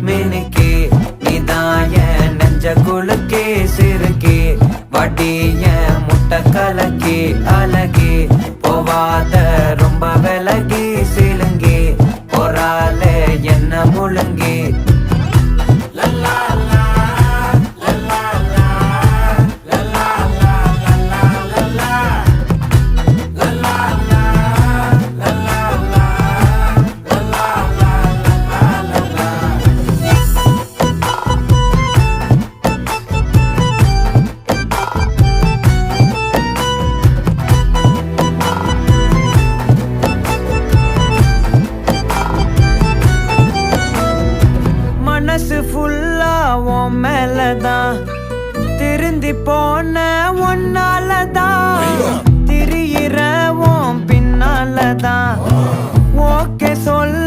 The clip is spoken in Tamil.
மினுக்கே நீதாய நெஞ்ச குலுக்கே சிறுக்கே வடிய முட்டை கலக்கே அழகே போவாத ரொம்ப விலகி சிலுங்கே பொறால என்ன முழுங்கே மனசு ஃபுல்லா உன் மேலதான் திருந்தி போன ஒன்னாலதான் திரியிற உன் பின்னாலதான் ஓகே சொல்ல